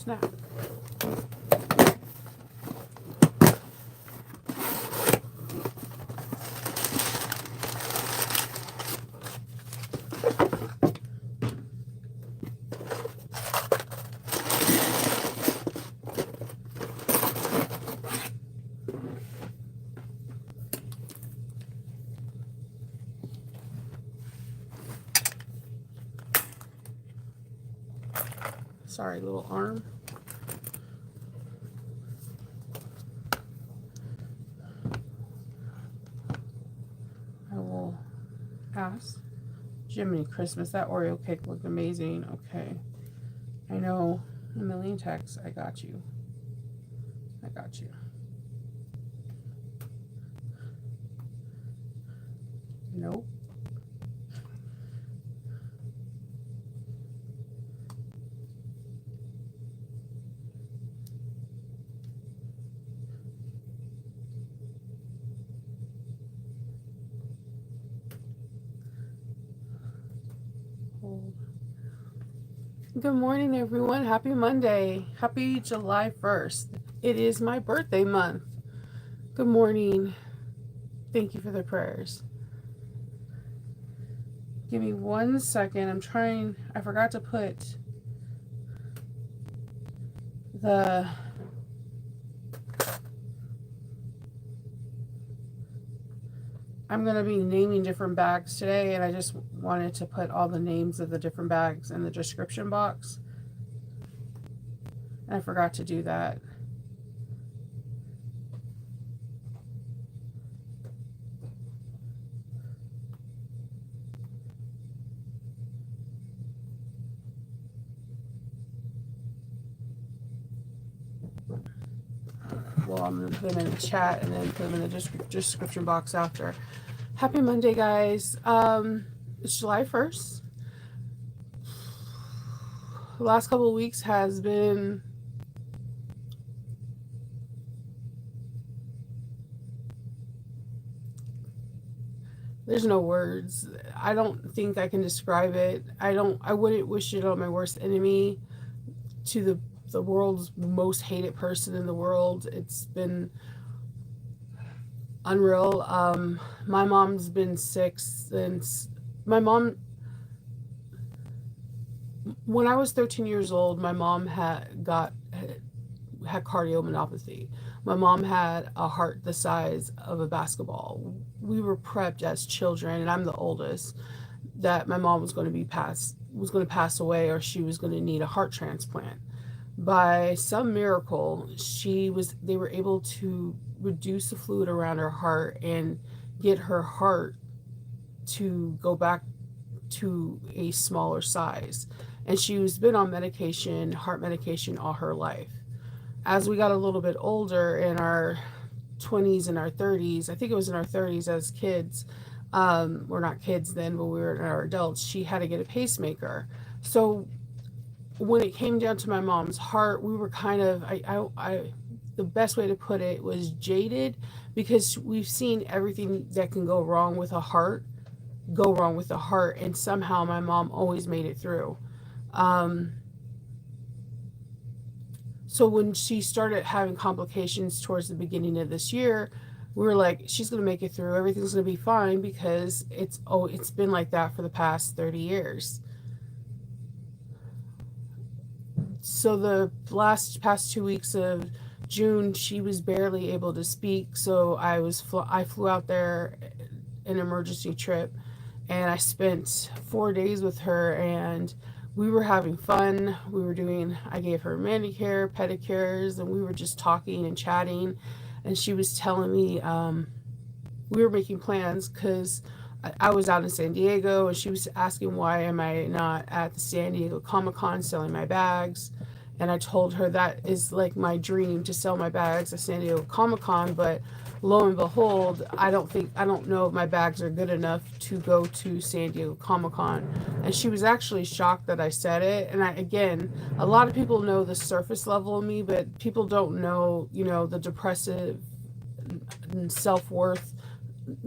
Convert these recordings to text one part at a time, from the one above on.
Snap. Sorry, little arm. I will pass. Jiminy Christmas, that Oreo cake looked amazing. Okay. I know. A million texts. I got you. I got you. Nope. Hold. Good morning, everyone. Happy Monday. Happy July 1st. It is my birthday month. Good morning. Thank you for the prayers. Give me 1 second. I forgot to put the I'm going to be naming different bags today, and I just wanted to put all the names of the different bags in the description box. And I forgot to do that. Well, I'm going to put them in the chat and then put them in the description box after. Happy Monday, guys. It's July 1st. The last couple of weeks has been there's no words. I don't think I can describe it. I wouldn't wish it on my worst enemy, to the world's most hated person in the world. It's been unreal. My mom's been sick since when I was 13 years old, my mom had cardiomyopathy. My mom had a heart the size of a basketball. We were prepped as children, and I'm the oldest, that my mom was going to pass away, or she was going to need a heart transplant. By some miracle, they were able to reduce the fluid around her heart and get her heart to go back to a smaller size. And she's been on heart medication all her life. As we got a little bit older, in our 20s and our 30s, I think it was in our 30s as kids, we're not kids then, but we were in our adults, she had to get a pacemaker. So when it came down to my mom's heart, we were kind of, the best way to put it was jaded, because we've seen everything that can go wrong with a heart, and somehow my mom always made it through. So when she started having complications towards the beginning of this year, we were like, she's going to make it through. Everything's going to be fine, because it's been like that for the past 30 years. So the past 2 weeks of June, she was barely able to speak. So I flew out there, an emergency trip, and I spent 4 days with her, and we were having fun. I gave her manicure, pedicures, and we were just talking and chatting. And she was telling me, we were making plans, because I was out in San Diego, and she was asking, why am I not at the San Diego Comic-Con selling my bags? And I told her that is like my dream, to sell my bags at San Diego Comic-Con, but lo and behold, I don't know if my bags are good enough to go to San Diego Comic-Con. And she was actually shocked that I said it. And again, a lot of people know the surface level of me, but people don't know, the depressive self-worth.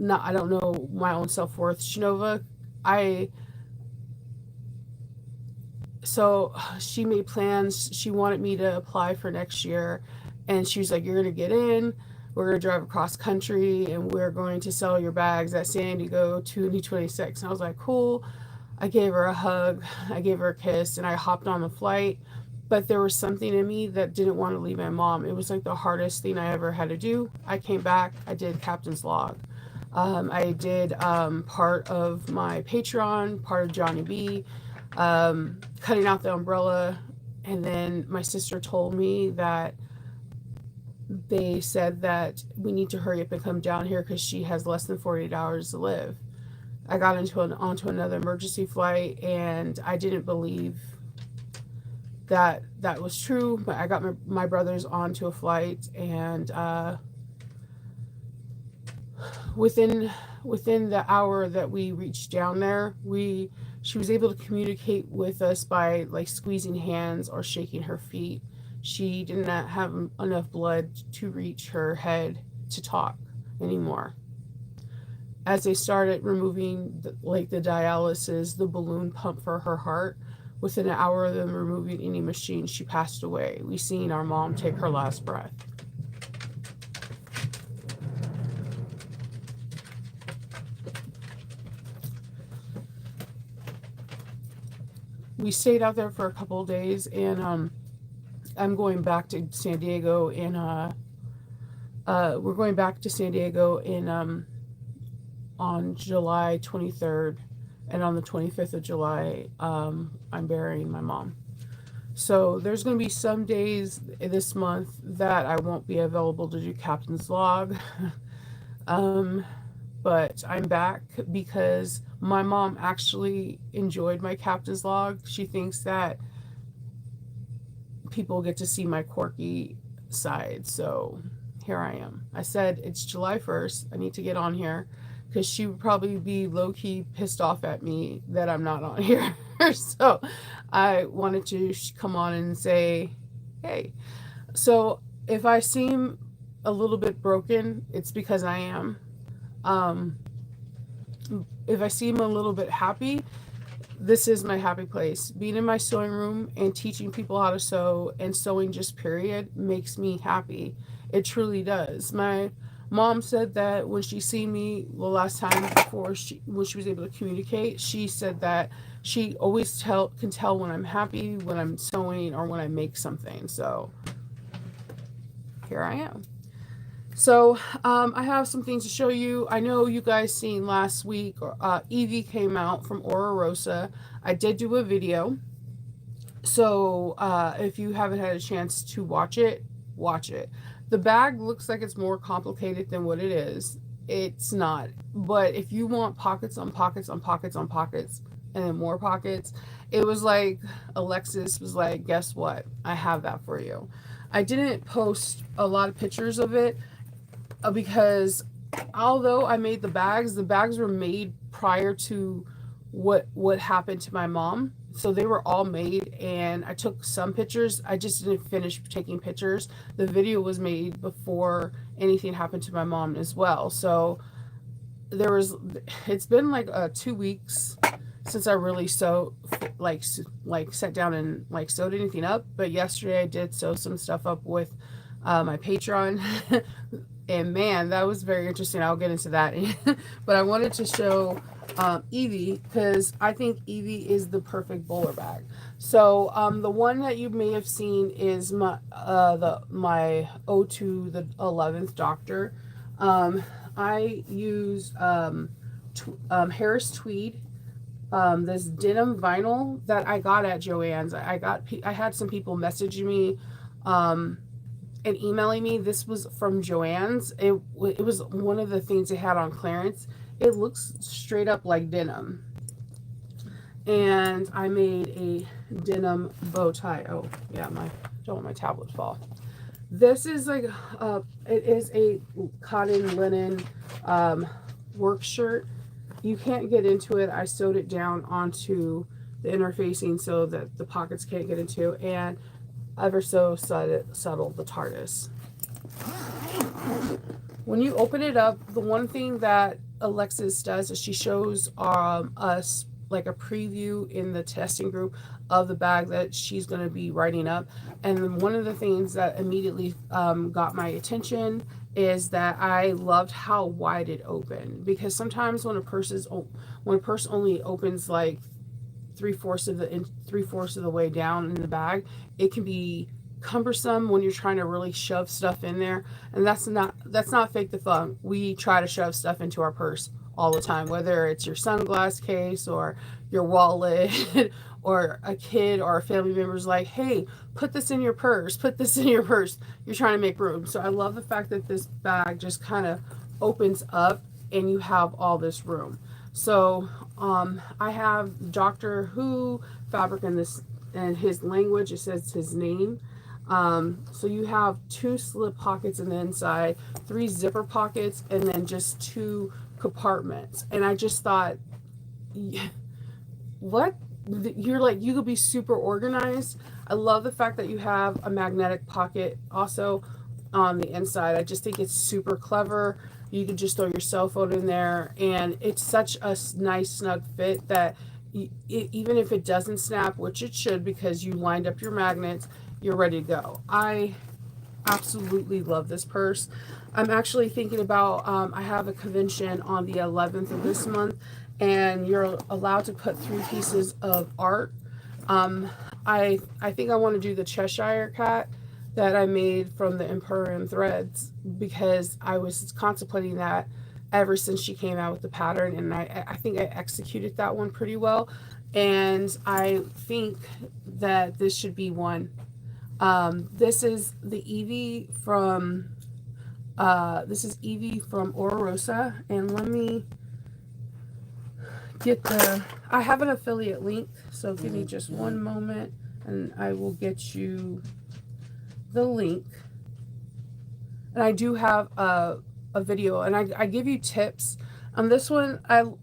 I don't know my own self-worth. Shinova, so she made plans. She wanted me to apply for next year, and she was like, "You're gonna get in. We're gonna drive across country, and we're going to sell your bags at San Diego 2026." And I was like, "Cool." I gave her a hug, I gave her a kiss, and I hopped on the flight. But there was something in me that didn't want to leave my mom. It was like the hardest thing I ever had to do. I came back. I did Captain's Log. I did part of my Patreon, part of Johnny B, cutting out the umbrella. And then my sister told me that they said that we need to hurry up and come down here because she has less than 48 hours to live. I got onto another emergency flight, and I didn't believe that that was true. But I got my brothers onto a flight, and within the hour that we reached down there, she was able to communicate with us by like squeezing hands or shaking her feet. She did not have enough blood to reach her head to talk anymore. As they started removing the dialysis, the balloon pump for her heart, within an hour of them removing any machine, she passed away. We seen our mom take her last breath. We stayed out there for a couple of days, and I'm going back to San Diego in we're going back to San Diego in on July 23rd, and on the 25th of July, I'm burying my mom. So there's going to be some days this month that I won't be available to do Captain's Log. um, but I'm back because my mom actually enjoyed my Captain's Log. She thinks that people get to see my quirky side. So here I am. I said it's July 1st. I need to get on here because she would probably be low-key pissed off at me that I'm not on here. So I wanted to come on and say, hey. So if I seem a little bit broken, it's because I am. If I seem a little bit happy, this is my happy place. Being in my sewing room and teaching people how to sew, and sewing just period, makes me happy. It truly does. My mom said that when she seen me the last time before when she was able to communicate, she said that she always can tell when I'm happy, when I'm sewing, or when I make something. So here I am. So I have some things to show you. I know you guys seen last week, Evie came out from Aura Rosa. I did do a video. So if you haven't had a chance to watch it, watch it. The bag looks like it's more complicated than what it is. It's not. But if you want pockets on pockets on pockets on pockets, and then more pockets, it was like Alexis was like, guess what? I have that for you. I didn't post a lot of pictures of it because although I made the bags were made prior to what happened to my mom. So they were all made, and I took some pictures. I just didn't finish taking pictures. The video was made before anything happened to my mom as well. So it's been like 2 weeks since I really sewed, like sat down and like sewed anything up. But yesterday I did sew some stuff up with my Patreon. And man, that was very interesting. I'll get into that. But I wanted to show Evie because I think Evie is the perfect bowler bag. So the one that you may have seen is my O2, the 11th Doctor. I used Harris Tweed, this denim vinyl that I got at Joann's. I had some people messaging me and emailing me. This was from Joann's. It was one of the things they had on clearance. It looks straight up like denim. And I made a denim bow tie. Oh yeah, don't want my tablet to fall. This is like it is a cotton linen work shirt. You can't get into it. I sewed it down onto the interfacing so that the pockets can't get into, and ever so subtle the TARDIS. When you open it up, the one thing that Alexis does is she shows us like a preview in the testing group of the bag that she's going to be writing up. And one of the things that immediately got my attention is that I loved how wide it opened, because sometimes when a purse only opens like three-fourths of the way down in the bag, it can be cumbersome when you're trying to really shove stuff in there. And that's not fake the fun. We try to shove stuff into our purse all the time, whether it's your sunglass case or your wallet or a kid or a family member's like, hey, put this in your purse, put this in your purse. You're trying to make room. So I love the fact that this bag just kind of opens up and you have all this room. So I have Doctor Who fabric in this, and his language, it says his name. So you have 2 slip pockets in the inside, 3 zipper pockets, and then just 2 compartments. And I just thought, what? You're like, you could be super organized. I love the fact that you have a magnetic pocket also on the inside. I just think it's super clever. You could just throw your cell phone in there, and it's such a nice snug fit that even if it doesn't snap, which it should because you lined up your magnets, you're ready to go. I absolutely love this purse. I'm actually thinking about, I have a convention on the 11th of this month, and you're allowed to put 3 pieces of art. I think I want to do the Cheshire Cat that I made from the Emporium threads, because I was contemplating that ever since she came out with the pattern, and I think I executed that one pretty well, and I think that this should be one. This is the Evie from Ora Rosa, and let me get I have an affiliate link, so give me just one moment and I will get you the link. And I do have a video, and I give you tips on this one.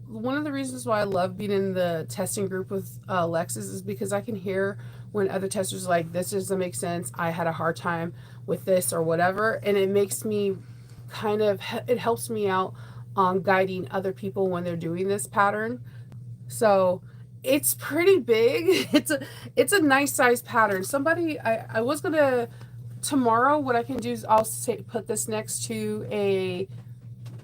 One of the reasons why I love being in the testing group with Lexus is because I can hear when other testers are like, this doesn't make sense, I had a hard time with this or whatever, and it makes me it helps me out on guiding other people when they're doing this pattern. So it's pretty big. It's a nice size pattern. I was gonna, tomorrow what I can do is I'll put this next to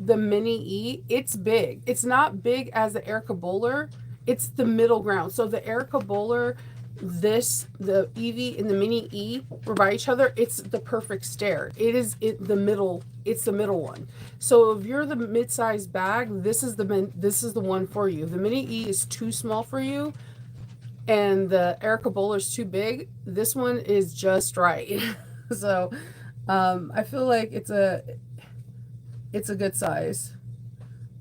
the Mini E. It's big. It's not big as the Erica Bowler. It's the middle ground. So the Erica Bowler, the Evie and the Mini E were by each other. It's the perfect stair. The middle. It's the middle one. So if you're the mid-sized bag, this is the one for you. The Mini E is too small for you, and the Erica Bowler is too big. This one is just right. So I feel like it's a good size.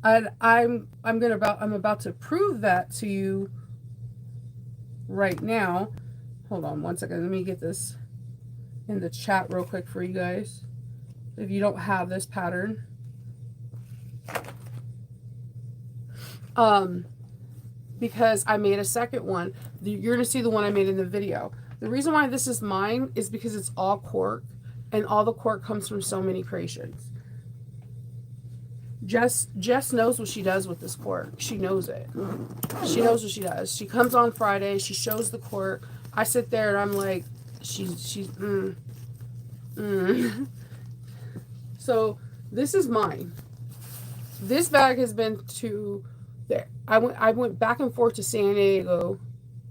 And I'm about to prove that to you right now. Hold on one second. Let me get this in the chat real quick for you guys. If you don't have this pattern. Because I made a second one. You're going to see the one I made in the video. The reason why this is mine is because it's all cork, and all the cork comes from So Many Creations. Jess knows what she does with this cork. She knows it. She knows what she does. She comes on Friday. She shows the cork. I sit there and I'm like, So this is mine. This bag has been to there. I went back and forth to San Diego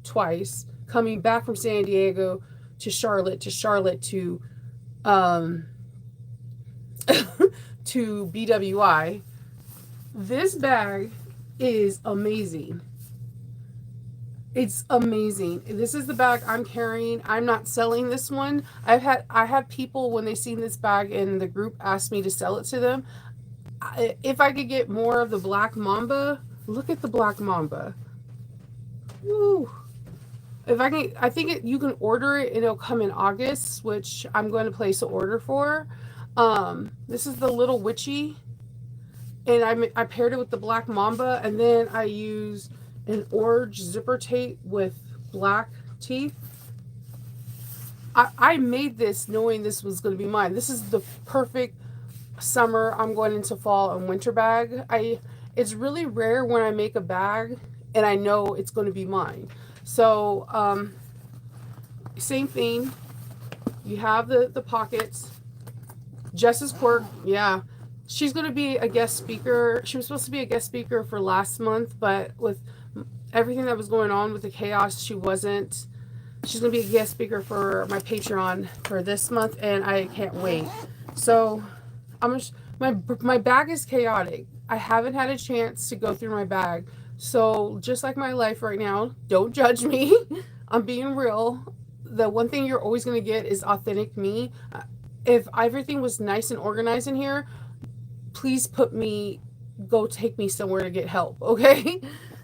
twice, coming back from San Diego to Charlotte to to BWI. This bag is amazing. It's amazing. This is the bag I'm carrying. I'm not selling this one. I had people, when they seen this bag in the group, ask me to sell it to them. If I could get more of the Black Mamba, look at the Black Mamba. Woo. If I can, I think you can order it and it'll come in August, which I'm going to place an order for. This is the Little Witchy, and I paired it with the Black Mamba, and then I used an orange zipper tape with black teeth. I made this knowing this was going to be mine. This is the perfect summer. I'm going into fall and winter bag. It's really rare when I make a bag and I know it's going to be mine. So same thing. You have the pockets. Jess's Quirk, yeah. She's going to be a guest speaker. She was supposed to be a guest speaker for last month, but with everything that was going on with the chaos, she wasn't. She's going to be a guest speaker for my Patreon for this month, and I can't wait. So I'm just, my bag is chaotic. I haven't had a chance to go through my bag. So just like my life right now, don't judge me. I'm being real. The one thing you're always going to get is authentic me. If everything was nice and organized in here, please go take me somewhere to get help, okay?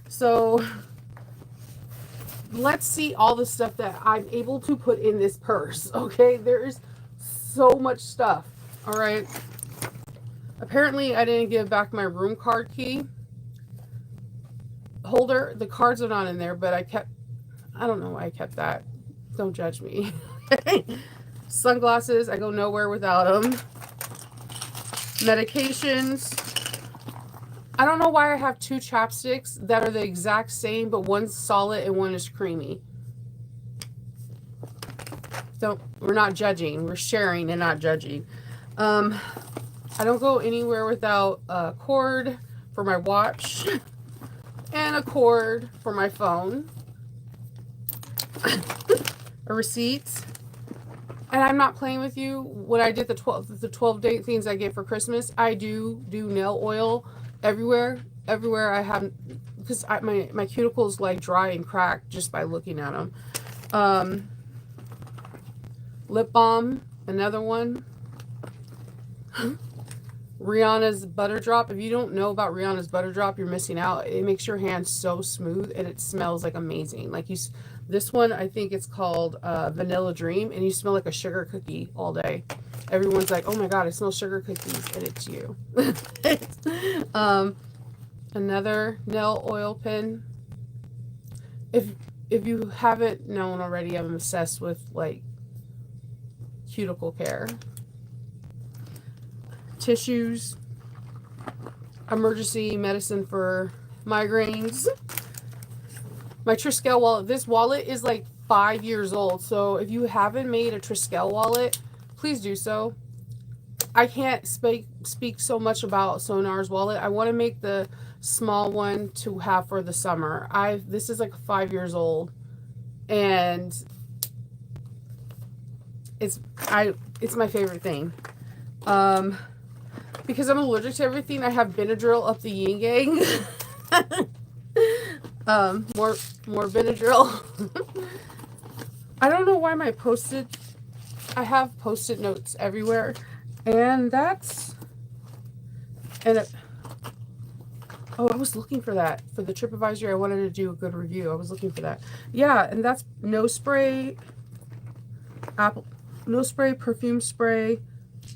So let's see all the stuff that I'm able to put in this purse, okay? There's so much stuff, all right? Apparently, I didn't give back my room card key holder. The cards are not in there, but I don't know why I kept that. Don't judge me. Sunglasses, I go nowhere without them. Medications. I don't know why I have two chapsticks that are the exact same, but one's solid and one is creamy. We're not judging. We're sharing and not judging. I don't go anywhere without a cord for my watch and a cord for my phone. A receipt. And I'm not playing with you. When I did the 12 day things I get for Christmas, I do nail oil everywhere I have, because my cuticles like dry and cracked just by looking at them. Lip balm, another one. Rihanna's Butter Drop. If you don't know about Rihanna's Butter Drop, you're missing out. It makes your hands so smooth and it smells like amazing. Like this one, I think it's called Vanilla Dream, and you smell like a sugar cookie all day. Everyone's like, oh my God, I smell sugar cookies, and it's you. Another nail oil pen. If you haven't known already, I'm obsessed with like cuticle care. Tissues. Emergency medicine for migraines. My Triskel wallet. This wallet is like 5 years old. So if you haven't made a Triskel wallet, please do so. I can't speak so much about Sonar's wallet. I want to make the small one to have for the summer. This is like 5 years old, and it's my favorite thing. Because I'm allergic to everything, I have Benadryl up the yin yang. More Benadryl. I don't know why I have post-it notes everywhere, and I was looking for that for the TripAdvisor. I wanted to do a good review. I was looking for that. Yeah, and that's nose spray, perfume spray,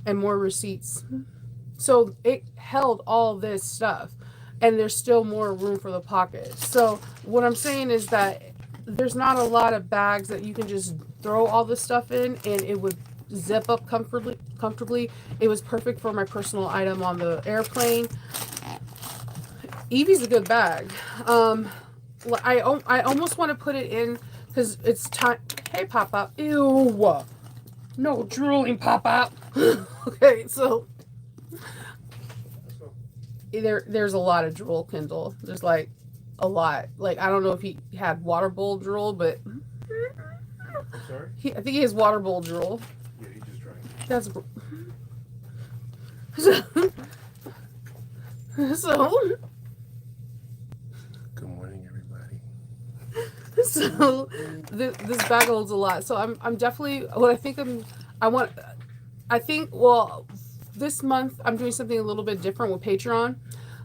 and more receipts. So it held all this stuff, and there's still more room for the pocket. So what I'm saying is that there's not a lot of bags that you can just throw all this stuff in and it would zip up comfortably. It was perfect for my personal item on the airplane. Evie's a good bag. I almost want to put it in because it's time. Hey, Pop-Up. Ew. No drooling, Pop-Up. Okay, so there's a lot of drool, Kindle. There's like a lot. Like, I don't know if he had water bowl drool, but Sorry? I think he has water bowl drool. Yeah, he just drank. That's so. Good morning, everybody. So this bag holds a lot. So I'm definitely what I think this month I'm doing something a little bit different with Patreon.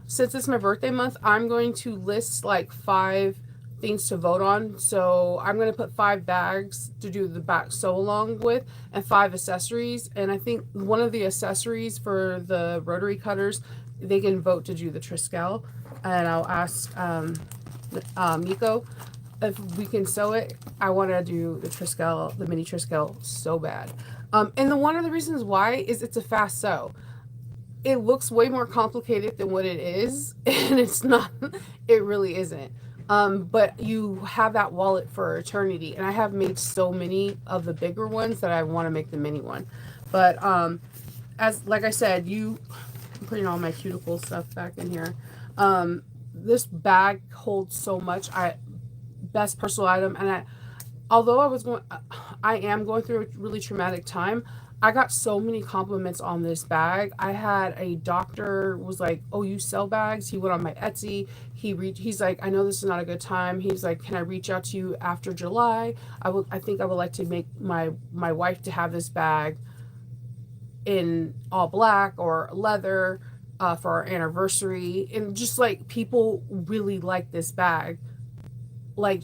Since it's my birthday month, I'm going to list like 5 things to vote on. So I'm going to put 5 bags to do the back sew along with, and 5 accessories. And I think one of the accessories for the rotary cutters, they can vote to do the Triskel. And I'll ask Miko if we can sew it. I want to do the Triskel, the mini Triskel, so bad. And one of the reasons why is it's a fast sew. It looks way more complicated than what it is, and it's not. It really isn't. But you have that wallet for eternity. And I have made so many of the bigger ones that I want to make the mini one. But as like I said, I'm putting all my cuticle stuff back in here. This bag holds so much. Best personal item, and although I am going through a really traumatic time. I got so many compliments on this bag. I had a doctor was like, "Oh, you sell bags?" He went on my Etsy. He's like, "I know this is not a good time." He's like, "Can I reach out to you after July? I think I would like to make my wife to have this bag in all black or leather for our anniversary." And just like people really like this bag, like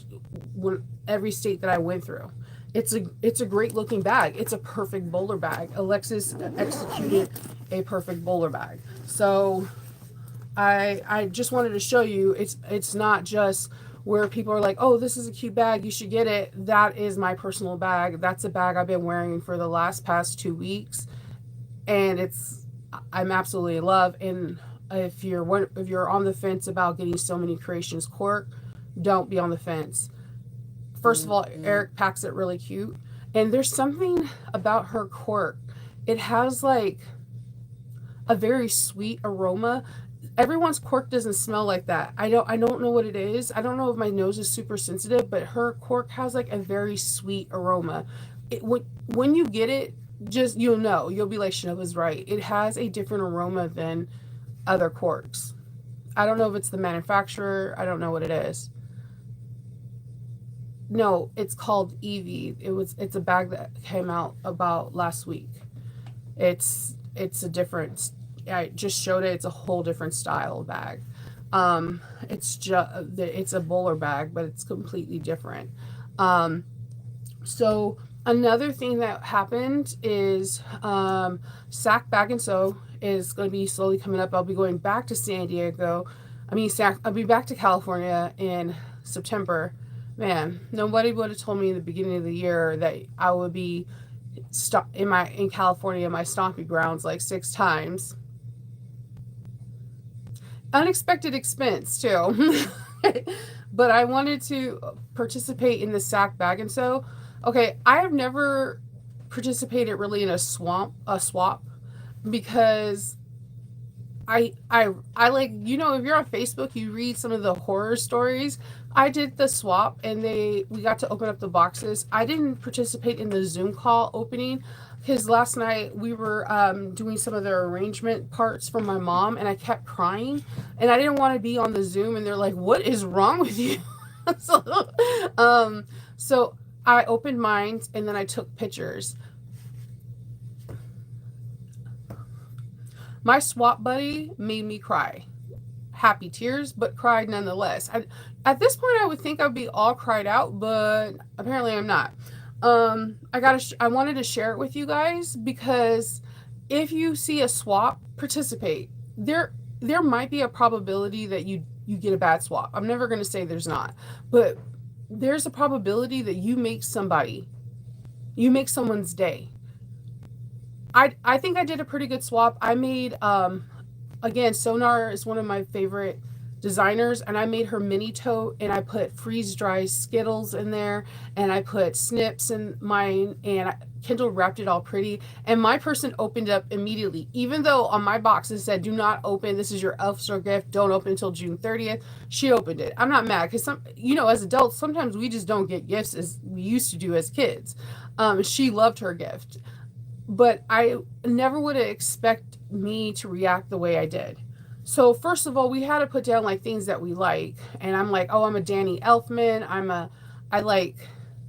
when every state that I went through. It's a great looking bag. It's a perfect bowler bag. Alexis executed a perfect bowler bag. So I just wanted to show you it's not just where people are like, "Oh, this is a cute bag, you should get it." That is my personal bag. That's a bag I've been wearing for the past 2 weeks, and I'm absolutely in love. And if you're on the fence about getting So Many Creations cork, don't be on the fence. First of all, Eric packs it really cute, and there's something about her cork. It has like a very sweet aroma. Everyone's cork doesn't smell like that. I don't know what it is. I don't know if my nose is super sensitive, but her cork has like a very sweet aroma. When you get it, just you'll know. You'll be like, Shanova's right. It has a different aroma than other corks. I don't know if it's the manufacturer. I don't know what it is. No, it's called Evie. It's a bag that came out about last week. It's a different. I just showed it. It's a whole different style bag. It's a bowler bag, but it's completely different. So another thing that happened is Sac Bag and Sew is going to be slowly coming up. I'll be going back to San Diego. I'll be back to California in September. Man, nobody would have told me in the beginning of the year that I would be in California, my stomping grounds, like 6 times. Unexpected expense too. But I wanted to participate in the Sac Bag and Sew. Okay, I have never participated really in a swap, because I like, if you're on Facebook, you read some of the horror stories. I did the swap, and we got to open up the boxes. I didn't participate in the Zoom call opening because last night we were doing some of the arrangement parts for my mom, and I kept crying, and I didn't want to be on the Zoom, and they're like, "What is wrong with you?" so, so I opened mine, and then I took pictures. My swap buddy made me cry. Happy tears, but cried nonetheless. At this point, I would think I'd be all cried out, but apparently I'm not. I wanted to share it with you guys because if you see a swap, participate. There might be a probability that you get a bad swap. I'm never going to say there's not, but there's a probability that you make someone's day. I think I did a pretty good swap. I made again, Sonar is one of my favorite designers, and I made her mini tote, and I put freeze dry Skittles in there, and I put snips in mine, and Kendall wrapped it all pretty, and my person opened up immediately. Even though on my box it said, "Do not open. This is your elf store gift. Don't open until June 30th." She opened it. I'm not mad because as adults, sometimes we just don't get gifts as we used to do as kids. She loved her gift. But I never would have expected me to react the way I did. So first of all, we had to put down like things that we like. And I'm like, "Oh, I'm a Danny Elfman. I like,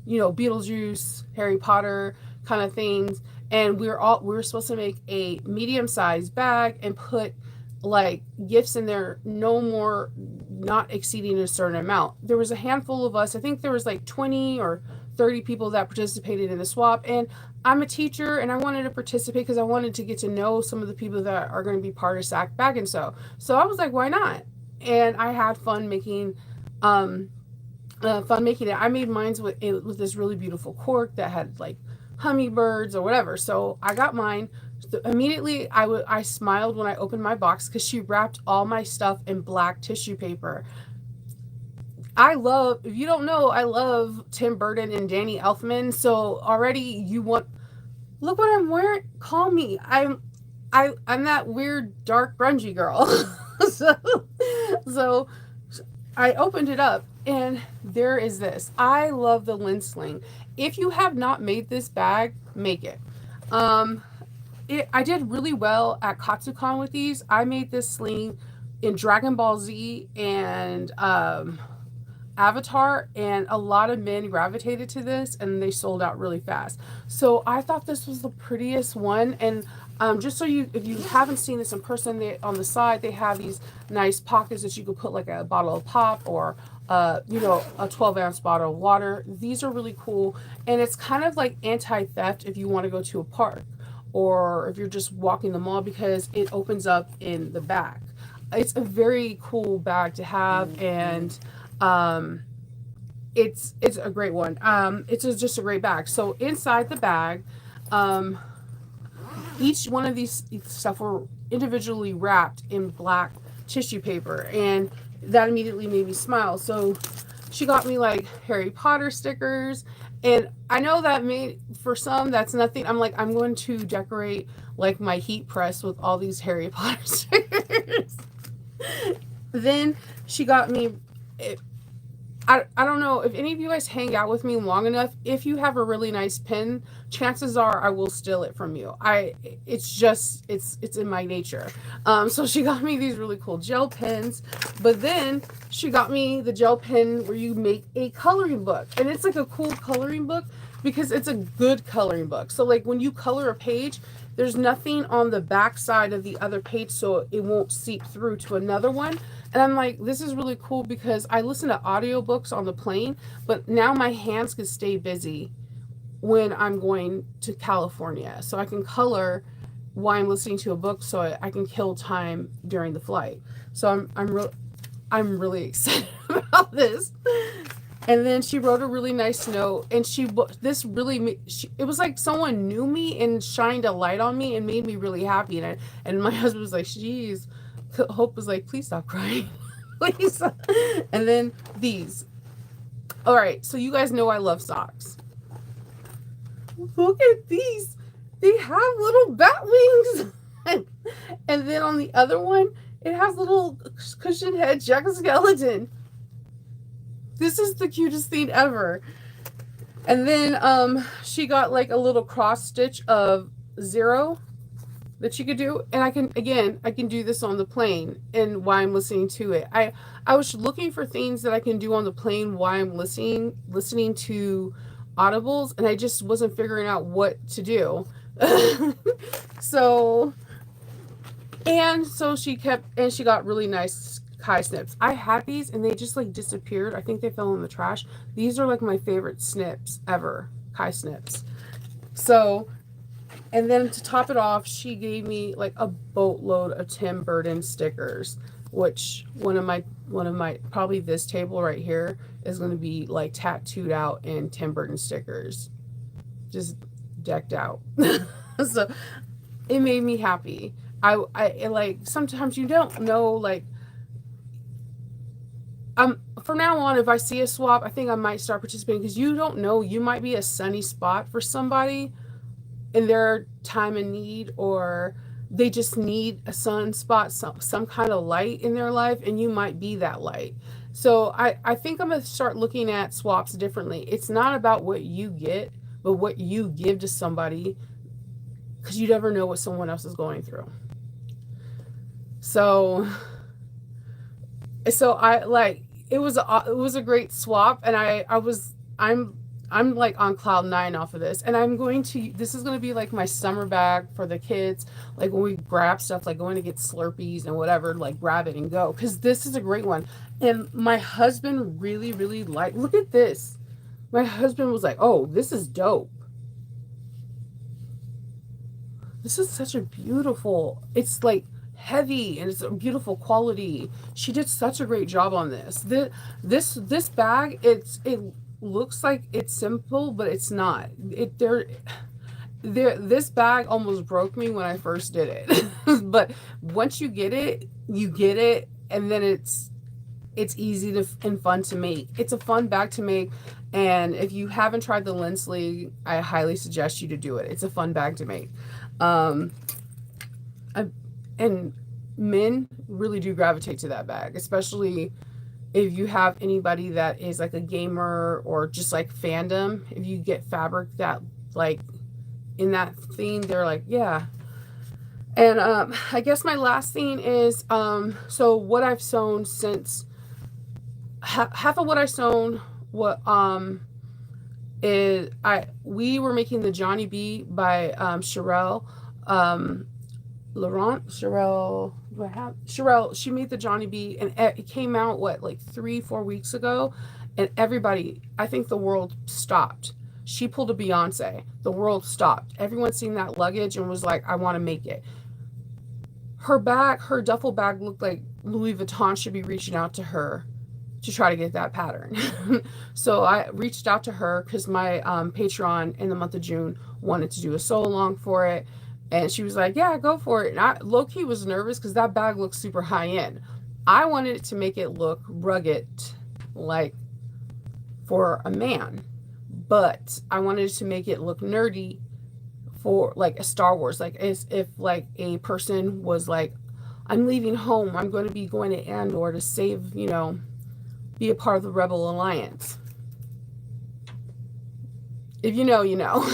Beetlejuice, Harry Potter kind of things." And we were supposed to make a medium-sized bag and put like gifts in there, no more, not exceeding a certain amount. There was a handful of us. I think there was like 20 or 30 people that participated in the swap, and I'm a teacher, and I wanted to participate because I wanted to get to know some of the people that are going to be part of Sac Bag and Sew. So I was like, why not? And I had fun making it. I made mine with this really beautiful cork that had like hummingbirds or whatever. So I got mine. So immediately I smiled when I opened my box because she wrapped all my stuff in black tissue paper. I love, if you don't know, I love Tim Burton and Danny Elfman. So already you want, look what I'm wearing. Call me. I'm that weird dark grungy girl. so so I opened it up and there is this. I love the lens sling. If you have not made this bag, make it. Um I did really well at Katsucon with these. I made this sling in Dragon Ball Z and Avatar, and a lot of men gravitated to this, and they sold out really fast. So I thought this was the prettiest one, and just so you, if you haven't seen this in person, they, on the side they have these nice pockets that you could put like a bottle of pop or a 12-ounce bottle of water. These are really cool, and it's kind of like anti-theft if you want to go to a park or if you're just walking the mall because it opens up in the back. It's a very cool bag to have, and um, it's a great one. Just a great bag. So inside the bag, um, each one of these stuff were individually wrapped in black tissue paper, and that immediately made me smile. So she got me like Harry Potter stickers, and I know that made, for some that's nothing. I'm like, I'm going to decorate like my heat press with all these Harry Potter stickers. Then she got me, I don't know if any of you guys hang out with me long enough. If you have a really nice pen, chances are I will steal it from you. It's just, it's in my nature. So she got me these really cool gel pens, but then she got me the gel pen where you make a coloring book, and it's like a cool coloring book because it's a good coloring book. So like when you color a page, there's nothing on the back side of the other page, so it won't seep through to another one. And I'm like, this is really cool because I listen to audiobooks on the plane, but now my hands can stay busy when I'm going to California. So I can color while I'm listening to a book so I can kill time during the flight. So I'm really excited about this. And then she wrote a really nice note, and this really, it was like someone knew me and shined a light on me and made me really happy. And my husband was like, geez. Hope was like, please stop crying. Please. And then these. All right, so you guys know I love socks. Look at these. They have little bat wings. And then on the other one, it has little cushion head Jack Skeleton. This is the cutest thing ever. And then she got like a little cross stitch of Zero that you could do, and I can do this on the plane and while I'm listening to it. I was looking for things that I can do on the plane while I'm listening to audibles, and I just wasn't figuring out what to do. so she got really nice Kai snips. I had these and they just like disappeared. I think they fell in the trash. These are like my favorite snips ever, Kai snips. So, and then to top it off, she gave me like a boatload of Tim Burton stickers, which one of my probably this table right here is going to be like tattooed out in Tim Burton stickers, just decked out. So it made me happy. I like, sometimes you don't know, like, from now on, if I see a swap, I think I might start participating, because you don't know, you might be a sunny spot for somebody in their time of need, or they just need a sunspot, some kind of light in their life, and you might be that light. So I think I'm going to start looking at swaps differently. It's not about what you get, but what you give to somebody, because you never know what someone else is going through. So I like, it was a great swap, and I'm like on cloud 9 off of this, and this is going to be like my summer bag for the kids, like when we grab stuff, like going to get Slurpees and whatever, like grab it and go, because this is a great one. And my husband really, really liked, look at this. My husband was like, oh, this is dope. This is such a beautiful, it's like heavy and it's a beautiful quality. She did such a great job on this. This bag, it looks like it's simple, but it's not. This bag almost broke me when I first did it. But once you get it, and then It's easy to and fun to make. It's a fun bag to make, and if you haven't tried the Lindsley, I highly suggest you to do it. It's a fun bag to make. Um, I, and men really do gravitate to that bag, especially if you have anybody that is like a gamer or just like fandom. If you get fabric that like in that theme, they're like, yeah. And I guess my last thing is so what I've sewn since half of what I sewn what is we were making the Johnny B by Sherelle Laurent Sherelle. Do I have Sherelle? She made the Johnny B, and it came out what like 3-4 weeks ago, and everybody, I think the world stopped. She pulled a Beyonce. The world stopped. Everyone seen that luggage and was like, I want to make it. Her bag, her duffel bag looked like Louis Vuitton should be reaching out to her to try to get that pattern. So I reached out to her because my Patreon in the month of June wanted to do a sew along for it. And she was like, yeah, go for it. And I low-key was nervous because that bag looks super high-end. I wanted it to make it look rugged, like for a man. But I wanted to make it look nerdy for like a Star Wars. Like as if like a person was like, I'm leaving home. I'm going to be going to Andor to save, be a part of the Rebel Alliance. If you know, you know.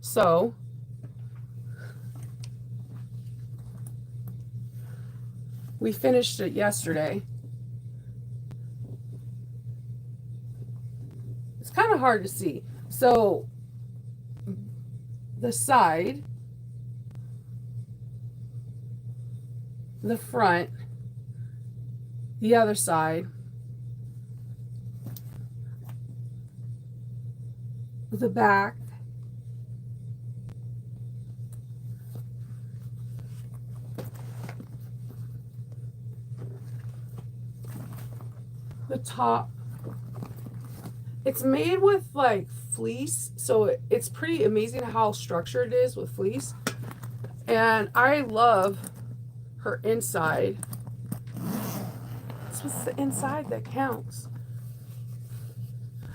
So we finished it yesterday. It's kind of hard to see. So the side, the front, the other side, the back, the top. It's made with like fleece, so it's pretty amazing how structured it is with fleece. And I love her inside. It's just the inside that counts.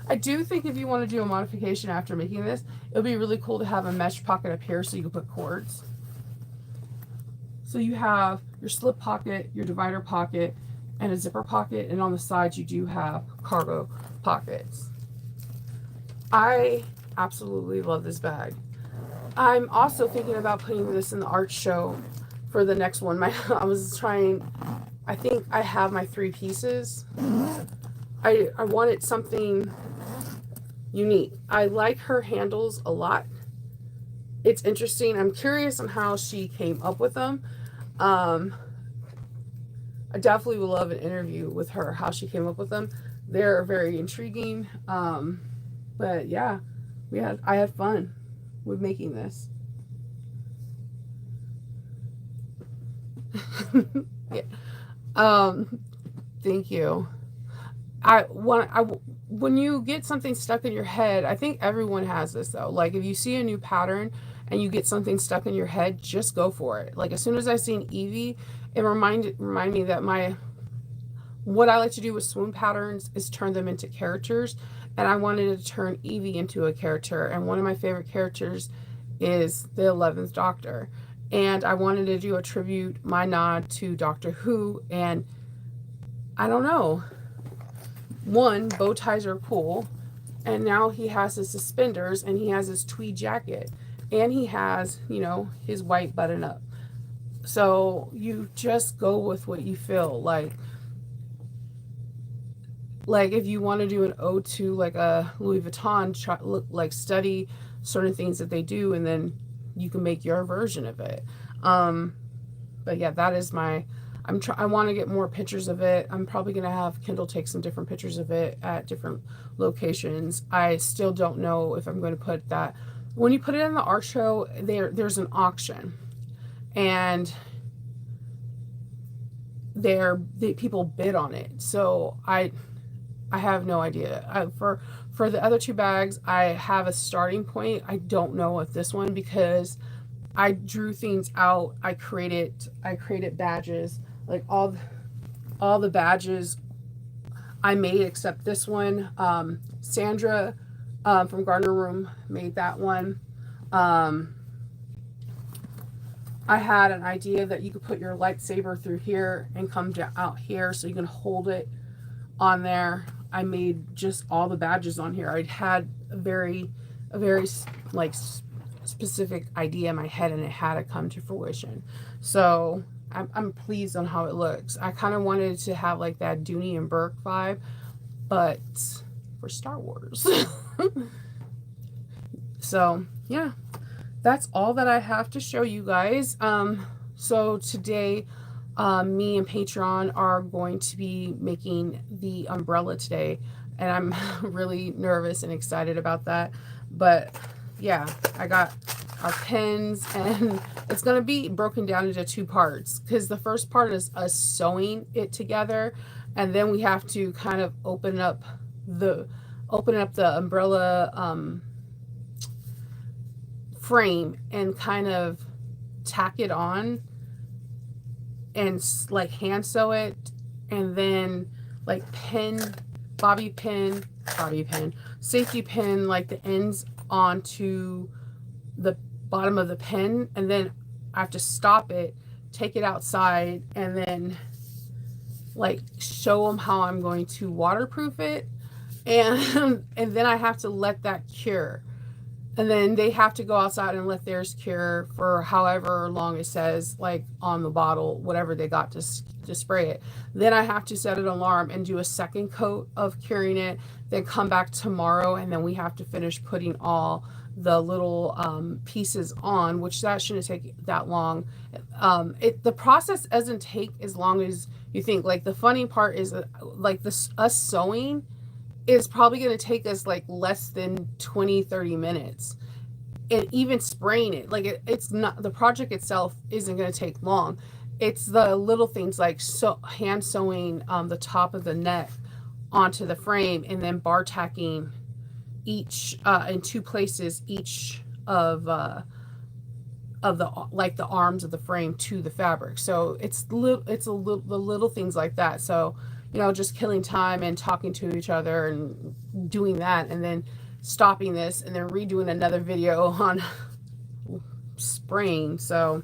I do think if you want to do a modification after making this, it would be really cool to have a mesh pocket up here so you can put cords. So you have your slip pocket, your divider pocket, and a zipper pocket, and on the sides you do have cargo pockets. I absolutely love this bag. I'm also thinking about putting this in the art show for the next one. I think I have my 3 pieces. I wanted something unique. I like her handles a lot. It's interesting. I'm curious on how she came up with them. I definitely would love an interview with her, how she came up with them. They're very intriguing. But yeah, I had fun with making this. Yeah. Thank you. When you get something stuck in your head, I think everyone has this though. Like if you see a new pattern and you get something stuck in your head, just go for it. Like as soon as I seen Evie, it remind me that what I like to do with swoon patterns is turn them into characters, and I wanted to turn Evie into a character, and one of my favorite characters is the 11th Doctor, and I wanted to do a tribute, my nod to Doctor Who, and I don't know. One, bow ties are cool, and now he has his suspenders, and he has his tweed jacket, and he has, his white button up. So you just go with what you feel like if you want to do an ode to like a Louis Vuitton, study certain things that they do, and then you can make your version of it. But yeah, that is I want to get more pictures of it. I'm probably going to have Kindle take some different pictures of it at different locations. I still don't know if I'm going to put that. When you put it in the art show, there's an auction, and people bid on it. So I have no idea. For the other 2 bags, I have a starting point. I don't know with this one because I drew things out. I created badges. Like all the badges I made except this one. Sandra from Gardener Room made that one. Um, I had an idea that you could put your lightsaber through here and come down out here so you can hold it on there. I made just all the badges on here. I had a very like specific idea in my head, and it had to come to fruition. So I'm pleased on how it looks. I kind of wanted to have like that Dooney and Burke vibe, but for Star Wars. So yeah, that's all that I have to show you guys. So today, me and Patreon are going to be making the umbrella today, and I'm really nervous and excited about that. But yeah, I got our pins, and it's going to be broken down into two parts, because the first part is us sewing it together, and then we have to kind of open up the umbrella frame and kind of tack it on and like hand sew it, and then like bobby pin, safety pin like the ends onto the bottom of the pin, and then I have to stop it, take it outside, and then like show them how I'm going to waterproof it, and and then I have to let that cure. And then they have to go outside and let theirs cure for however long it says, like on the bottle, whatever they got to spray it. Then I have to set an alarm and do a second coat of curing it, then come back tomorrow, and then we have to finish putting all the little pieces on, which that shouldn't take that long. The process doesn't take as long as you think. Like the funny part is like us sewing is probably going to take us like less than 20-30 minutes, and even spraying it, like it's not, the project itself isn't going to take long. It's the little things like hand sewing the top of the neck onto the frame, and then bar tacking each in two places each of the like the arms of the frame to the fabric. So the little things like that. So just killing time and talking to each other and doing that, and then stopping this and then redoing another video on spraying. So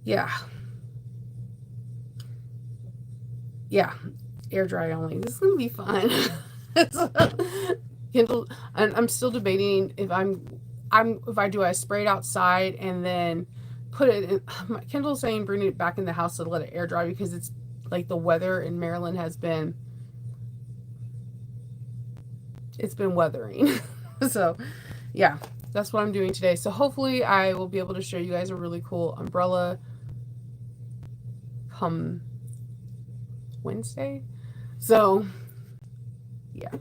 yeah, air dry only. This is gonna be fun. Kindle, and I'm still debating if I spray it outside and then put it in. Kindle's saying bring it back in the house to let it air dry, because it's like the weather in Maryland has been, it's been weathering. So yeah, that's what I'm doing today. So hopefully I will be able to show you guys a really cool umbrella come Wednesday. So yeah,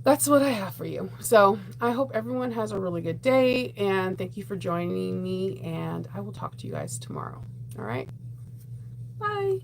that's what I have for you. So I hope everyone has a really good day, and thank you for joining me, and I will talk to you guys tomorrow. All right, bye.